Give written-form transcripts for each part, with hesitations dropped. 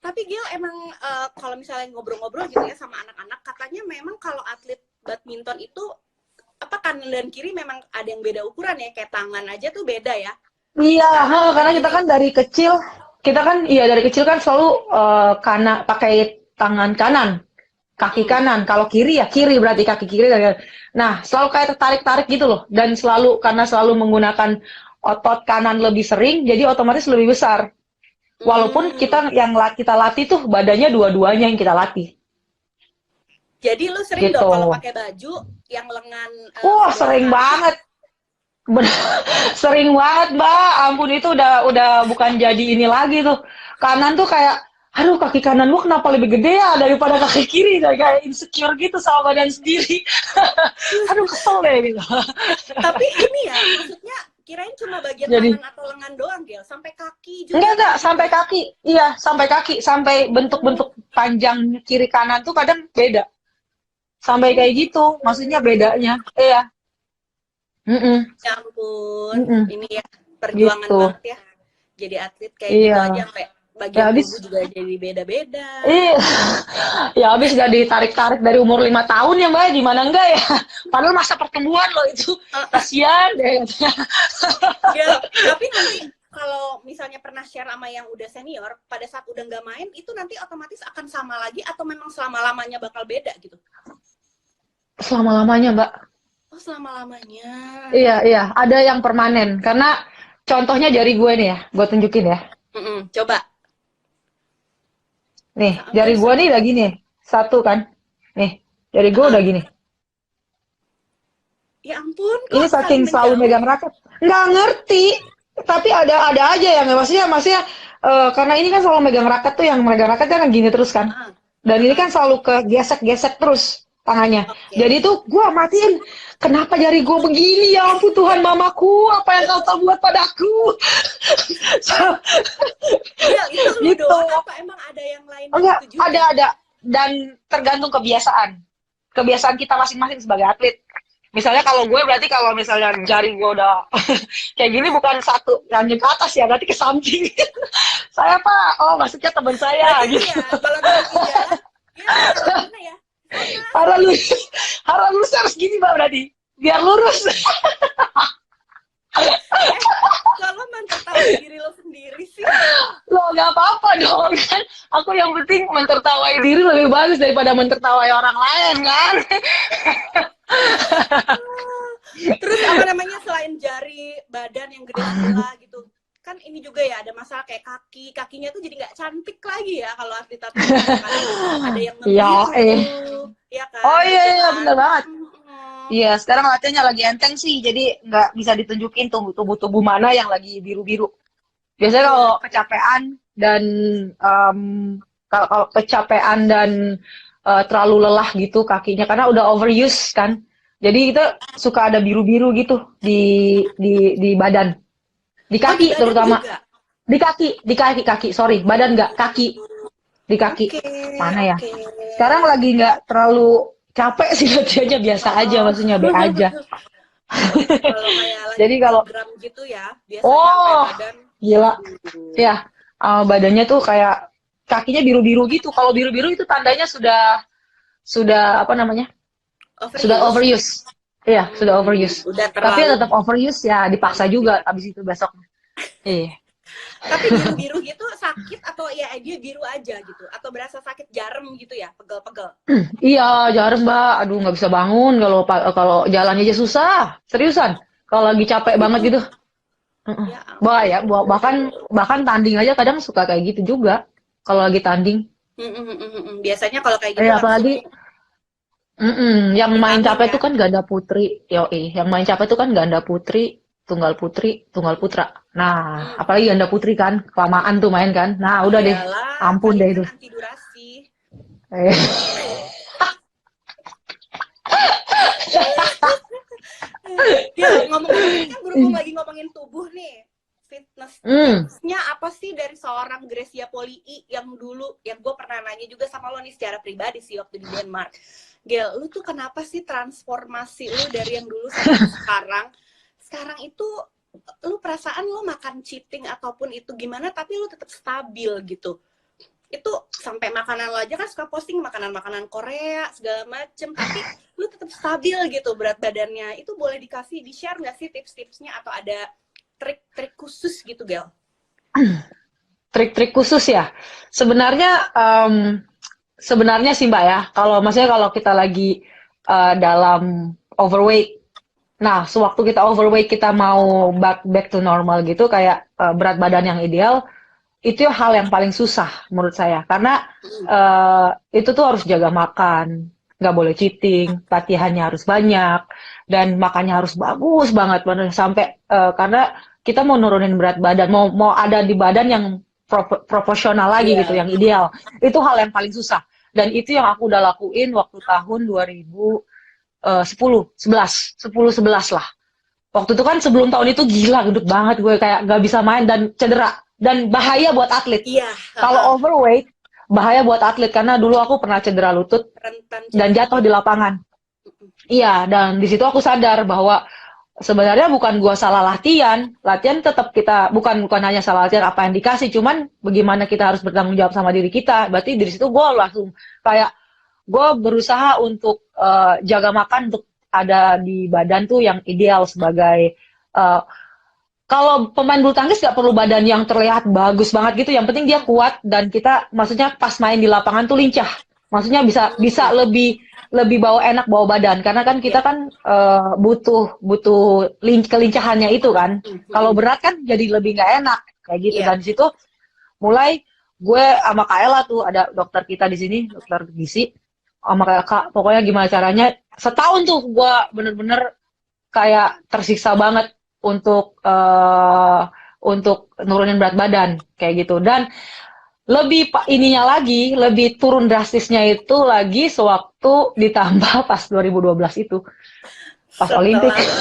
Tapi Gil emang kalau misalnya ngobrol-ngobrol gitu ya sama anak-anak, katanya memang kalau atlet badminton itu apa kanan dan kiri memang ada yang beda ukuran ya, kayak tangan aja tuh beda ya. Iya, Kanan sama karena kita kiri. kan dari kecil, selalu pakai tangan kanan, kaki Mm-mm. kanan. Kalau kiri ya kiri, berarti kaki kiri. Nah, selalu kayak tertarik-tarik gitu loh. Dan karena selalu menggunakan otot kanan lebih sering, jadi otomatis lebih besar. Walaupun Hmm. kita latih tuh badannya dua-duanya yang kita latih. Jadi lu sering dong Gitu. kalau pakai baju yang lengan Wah, sebelah sering kaki. banget. Sering banget, Mbak. Ampun, itu udah bukan jadi ini lagi tuh. Kanan tuh kayak, aduh, kaki kanan gua kenapa lebih gede ya daripada kaki kiri, kayak insecure gitu sama badan sendiri. Aduh, kesel deh gitu. Tapi ini ya, maksudnya kirain cuma bagian Jadi tangan atau lengan doang, Gil. Sampai kaki juga enggak, kayak gitu sampai ya. kaki. Iya, sampai kaki, sampai Oh, bentuk-bentuk panjang kiri kanan tuh kadang beda. Sampai oh kayak gitu. gitu, maksudnya bedanya. Iya. Mm-mm. Ya ampun, Mm-mm. ini ya perjuangan Gitu. banget ya. Jadi atlet kayak gitu aja Iya. sampai Ya bagian tubuh habis. juga jadi beda-beda. Iya. Ya habis udah ditarik-tarik dari umur 5 tahun ya Mbak, gimana enggak ya? Padahal masa pertumbuhan loh itu. Uh, Kasihan deh. Gil, tapi nanti kalau misalnya pernah share sama yang udah senior, pada saat udah nggak main, itu nanti otomatis akan sama lagi atau memang selama-lamanya bakal beda gitu? Selama-lamanya Mbak. Oh, selama-lamanya. Iya, iya. Ada yang permanen. Karena contohnya jari gue nih ya. Gue tunjukin ya. Mm-mm, coba. Nih, Ya jari ampun, gue nih udah gini. Satu kan. Nih, jari gue udah uh, gini. ya ampun, Ini kok saling saking selalu menjauh megang ya? raket. Nggak ngerti. Tapi ada aja yang maksudnya karena ini kan selalu megang raket tuh yang megang raket kan gini terus kan. Uh, Dan ini uh, kan selalu kegesek-gesek terus tangannya. Jadi Oke. tuh gue matiin, kenapa jari gue begini ya ampun Tuhan mamaku, apa yang kau telah buat padaku. Eh, Gil, itu lu Gitu. doang apa emang ada yang lain Enggak, begitu juga? ada. Dan tergantung kebiasaan. Kebiasaan kita masing-masing sebagai atlet. Misalnya kalau gue berarti kalau misalnya jari gue udah kayak gini bukan satu yang ke atas ya, berarti ke samping. Saya Pak, oh maksudnya teman saya Berarti gitu. ini ya, kalau kita lagi jalan, Gil arah mana ya? Sana. Harus lurus, harus lurus harus gini Mbak berarti. Biar lurus. Eh, kalau mentertawain diri lo sendiri sih. Loh, nggak apa-apa dong kan. Aku yang penting mentertawai diri lebih bagus daripada mentertawai orang lain kan. Terus apa namanya, selain jari, badan yang gede sebelah gitu. Kan ini juga ya, ada masalah kayak kakinya tuh jadi nggak cantik lagi ya kalau atlet-atlet sekarang. Kadang ada yang Ya, ngebiru, ya oh kan, iya, gitu iya, kan. bener banget. Mm-mm. Iya, sekarang latihannya lagi enteng sih, jadi nggak bisa ditunjukin tubuh-tubuh mana yang lagi biru-biru. Biasanya Iya, kalau iya. kecapean dan em, kalau kecapean dan terlalu lelah gitu kakinya karena udah overuse kan. Jadi kita suka ada biru-biru gitu di badan, di Oh, di kaki badan terutama. juga. Di kaki, sorry, badan nggak, kaki, di kaki. Oke, Mana ya? oke. Sekarang lagi nggak terlalu capek sih latihannya biasa aja, Oh, maksudnya B aja. kalau kayak lagi Jadi kalau, program gitu ya, biasanya sampai oh, badan, gila, aduh, ya, badannya tuh kayak kakinya biru-biru gitu. Kalau biru-biru itu tandanya sudah apa namanya? Sudah overuse. overuse. Iya, sudah overuse. Udah Tapi ya terlalu tetap overuse ya dipaksa banyak juga ya. abis itu besok. Iya. Tapi biru-biru gitu sakit atau ya dia biru aja gitu? Atau berasa sakit jarum gitu ya, pegel-pegel? Iya, jarang Mbak. Aduh, nggak bisa bangun kalau jalan aja susah. Seriusan. Kalau lagi Oh capek banget gitu? gitu. Heeh. Ya Bahaya. ampun. Bahkan bahkan tanding aja kadang suka kayak gitu juga. Kalau lagi tanding. Biasanya kalau kayak gitu langsung Apalagi yang main hilangin capek ya. tuh kan ganda putri. Yoi, yang main capek tuh kan ganda putri, tunggal putra. Nah, Hmm. apalagi ganda putri kan, kelamaan tuh main kan. Nah, udah deh, Iyalah, ampun deh kalian kan itu. anti durasi. Eh, Ya, ngomong-ngomong ini kan berhubung lagi ngomongin tubuh nih. Fitness hmm, tipsnya apa sih dari seorang Gracia Polii yang dulu, yang gue pernah nanya juga sama lo nih secara pribadi sih waktu di Denmark. Gel, lu tuh kenapa sih transformasi lu dari yang dulu sampai sekarang? Sekarang itu lu perasaan lu makan cheating ataupun itu gimana, tapi lu tetap stabil gitu. itu sampai makanan lo aja kan suka posting makanan-makanan Korea segala macem, tapi lu tetap stabil gitu berat badannya. Itu boleh di share nggak sih tips-tipsnya atau ada trik-trik khusus gitu, Gel? Trik-trik khusus ya. Sebenarnya sebenarnya sih Mbak ya, maksudnya kalau kita lagi dalam overweight. Nah, sewaktu kita overweight kita mau back to normal gitu kayak berat badan yang ideal, itu hal yang paling susah menurut saya. Karena itu tuh harus jaga makan, nggak boleh cheating, latihannya harus banyak, dan makannya harus bagus banget, bener sampai karena kita mau nurunin berat badan, mau ada di badan yang proporsional lagi gitu, yang ideal. Itu hal yang paling susah. Dan itu yang aku udah lakuin waktu tahun 2011 lah. Waktu itu kan sebelum tahun itu gila, gendut banget gue, kayak gak bisa main dan cedera. Dan bahaya buat atlet. Iya. Kalau overweight, bahaya buat atlet. Karena dulu aku pernah cedera lutut dan jatuh di lapangan. Iya, dan di situ aku sadar bahwa sebenarnya bukan gua salah latihan tetap kita bukan hanya salah latihan apa yang dikasih, cuman bagaimana kita harus bertanggung jawab sama diri kita. Berarti dari situ gua langsung kayak gua berusaha untuk jaga makan untuk ada di badan tuh yang ideal sebagai kalau pemain bulu tangkis nggak perlu badan yang terlihat bagus banget gitu, yang penting dia kuat dan kita maksudnya pas main di lapangan tuh lincah. Maksudnya bisa lebih bawa enak bawa badan karena kan kita kan butuh kelincahannya itu kan. Kalau berat kan jadi lebih nggak enak kayak gitu. Dan di situ mulai gue sama Kak Ella tuh ada dokter kita di sini, dokter gizi, sama Kak, pokoknya gimana caranya setahun tuh gue bener-bener kayak tersiksa banget untuk nurunin berat badan kayak gitu. Dan lebih lebih turun drastisnya itu lagi sewaktu ditambah pas 2012 itu. Pas Olimpik ya.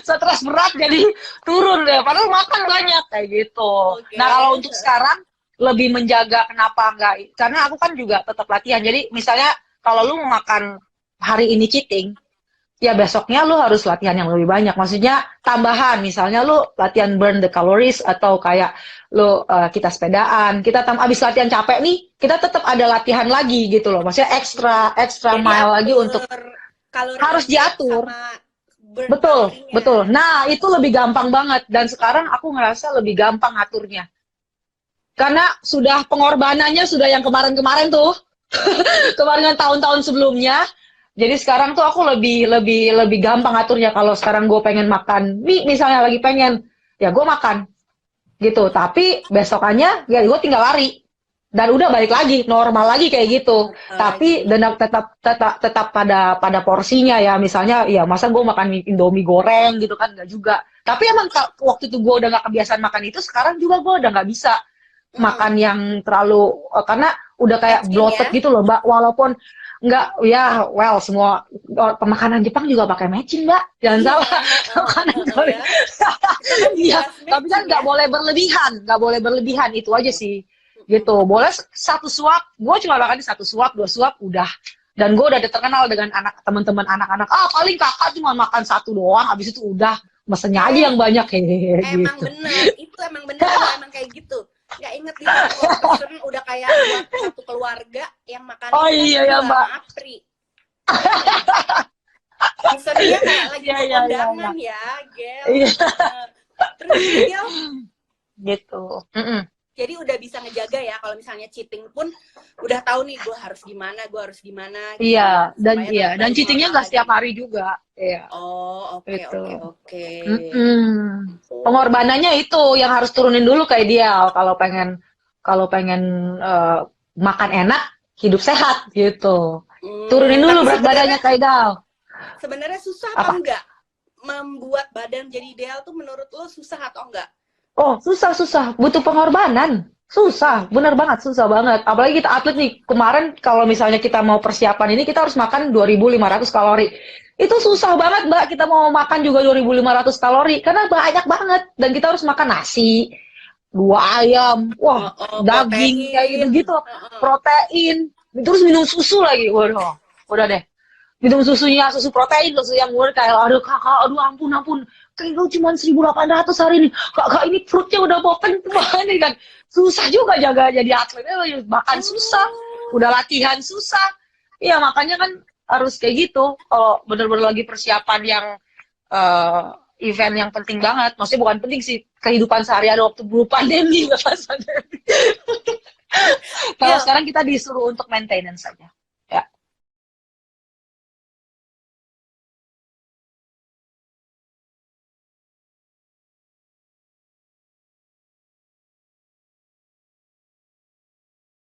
Stres berat jadi turun deh, padahal makan banyak kayak gitu. Nah, kalau untuk sekarang lebih menjaga, kenapa enggak? Karena aku kan juga tetap latihan. Jadi misalnya kalau lu mau makan hari ini cheating, ya besoknya lu harus latihan yang lebih banyak. Maksudnya tambahan, misalnya lu latihan burn the calories atau kayak lu kita sepedaan, kita abis latihan capek nih, kita tetap ada latihan lagi gitu loh. Maksudnya extra mile lagi untuk harus diatur. Betul. Nah, itu lebih gampang banget dan sekarang aku ngerasa lebih gampang aturnya. Karena sudah pengorbanannya sudah yang kemarin-kemarin tuh. Kemarin tahun-tahun sebelumnya. Jadi sekarang tuh aku lebih gampang aturnya. Kalau sekarang gue pengen makan mie misalnya, lagi pengen, ya gue makan gitu. Tapi besokannya ya gue tinggal lari dan udah balik lagi normal lagi kayak gitu. Tapi dan tetap pada porsinya ya. Misalnya ya masa gue makan Indomie goreng gitu kan, enggak juga. Tapi emang waktu itu gue udah gak kebiasaan makan itu. Sekarang juga gue udah gak bisa makan yang terlalu karena udah kayak bloated gitu loh, Mbak. Walaupun enggak, ya, semua pemakanan Jepang juga pakai matching, Mbak. Jangan salah. Makanan Korea. Iya, tapi kan nggak boleh berlebihan, itu aja sih. Gitu. Boleh satu suap, gue cuma makan satu suap, 2 suap, udah. Dan gue udah terkenal dengan teman-teman anak-anak. Paling kakak cuma makan 1 doang, habis itu udah mesennya aja yang banyak. Emang gitu. Emang emang kayak gitu. Nggak inget di pesen udah kayak buat satu keluarga yang makan Mbak. Apri. Pesennya kayak lagi kondangan ya, Gel. Terus Gel gitu. Jadi udah bisa ngejaga ya, kalau misalnya cheating pun udah tahu nih gue harus gimana. Iya, dan cheatingnya nggak setiap hari juga. Iya. Oh, oke. Pengorbanannya itu yang harus turunin dulu kayak dia. Kalau pengen makan enak, hidup sehat gitu. Turunin dulu berat badannya kayak Dal. Sebenarnya susah apa enggak membuat badan jadi ideal tuh, menurut lo susah atau enggak? Oh, susah. Butuh pengorbanan. Susah, bener banget, susah banget. Apalagi kita atlet nih, kemarin kalau misalnya kita mau persiapan ini, kita harus makan 2.500 kalori. Itu susah banget, Mbak. Kita mau makan juga 2.500 kalori, karena banyak banget. Dan kita harus makan nasi, 2 ayam, daging, kayak gitu-gitu. Protein, terus minum susu lagi. Waduh, udah deh. Minum susu protein, susu yang murah, kayak aduh kakak, ampun. gue cuma 1.800 hari ini. Kak, ini perutnya udah mau banget nih kan. Susah juga jaga jadi atletnya, makan susah, udah latihan susah. Iya, makanya kan harus kayak gitu. Kalau bener-bener lagi persiapan yang event yang penting banget, maksudnya bukan penting sih, kehidupan sehari-hari waktu dulu pandemi, nggak pas pandemi. Kalau sekarang kita disuruh untuk maintenance saja.